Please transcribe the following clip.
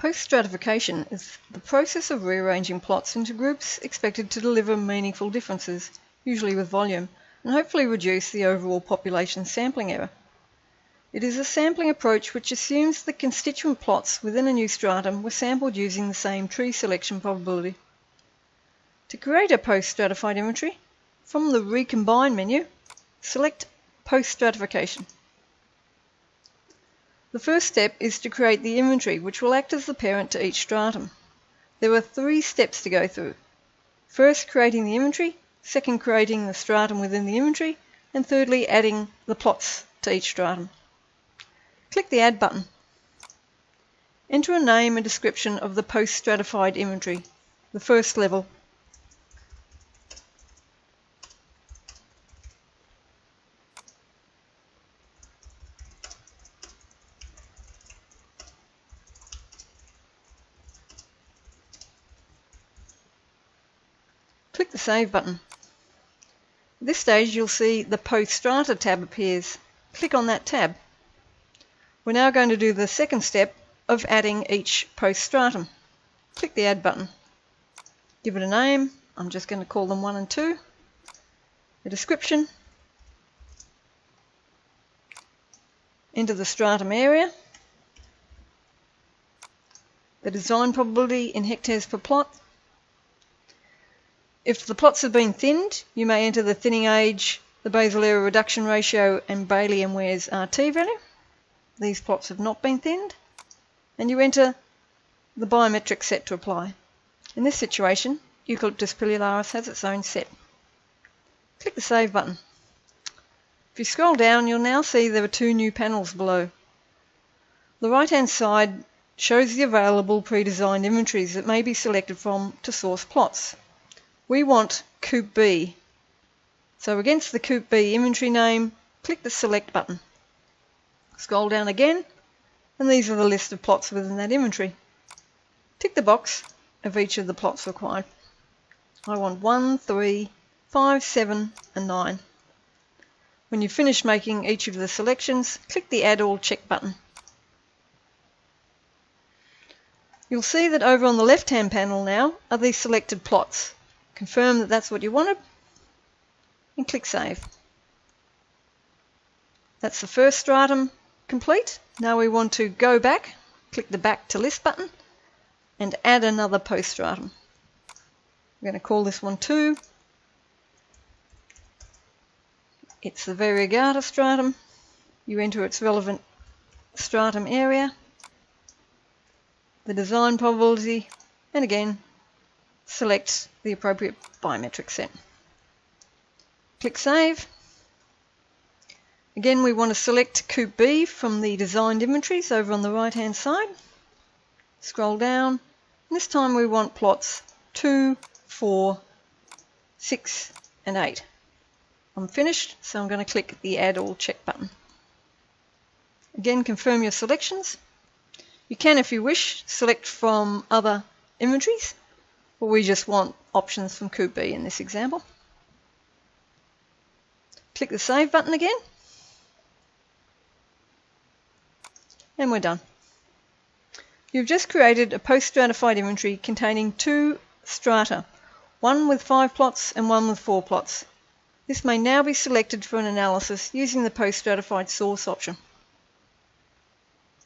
Post-stratification is the process of rearranging plots into groups expected to deliver meaningful differences, usually with volume, and hopefully reduce the overall population sampling error. It is a sampling approach which assumes the constituent plots within a new stratum were sampled using the same tree selection probability. To create a post-stratified inventory, from the Recombine menu, select Post-stratification. The first step is to create the inventory, which will act as the parent to each stratum. There are 3 steps to go through. First, creating the inventory, second, creating the stratum within the inventory, and thirdly, adding the plots to each stratum. Click the Add button. Enter a name and description of the post-stratified inventory, the first level. Click the Save button. At this stage you'll see the Post Strata tab appears. Click on that tab. We're now going to do the second step of adding each post stratum. Click the Add button. Give it a name. I'm just going to call them 1 and 2. A description. Enter the stratum area. The design probability in hectares per plot. If the plots have been thinned, you may enter the thinning age, the basal area reduction ratio, and Bailey and Ware's RT value. These plots have not been thinned. And you enter the biometric set to apply. In this situation, Eucalyptus pileularis has its own set. Click the Save button. If you scroll down, you'll now see there are 2 new panels below. The right-hand side shows the available pre-designed inventories that may be selected from to source plots. We want Coop B. So against the Coop B inventory name, click the Select button. Scroll down again, and these are the list of plots within that inventory. Tick the box of each of the plots required. I want 1, 3, 5, 7, and 9. When you've finished making each of the selections, click the Add All check button. You'll see that over on the left-hand panel now are these selected plots. Confirm that that's what you wanted and click Save. That's the first stratum complete. Now we want to go back, click the Back to List button and add another post stratum. We're going to call this one 2. It's the variegata stratum. You enter its relevant stratum area, the design probability, and again select the appropriate biometric set. Click Save. Again, we want to select Coop B from the designed inventories over on the right hand side. Scroll down, and this time we want plots 2, 4, 6 and 8. I'm finished, so I'm going to click the Add All check button. Again, confirm your selections. You can, if you wish, select from other inventories, but we just want options from Coop B in this example. Click the Save button again, and we're done. You've just created a post-stratified inventory containing 2 strata, one with 5 plots and one with 4 plots. This may now be selected for an analysis using the post-stratified source option.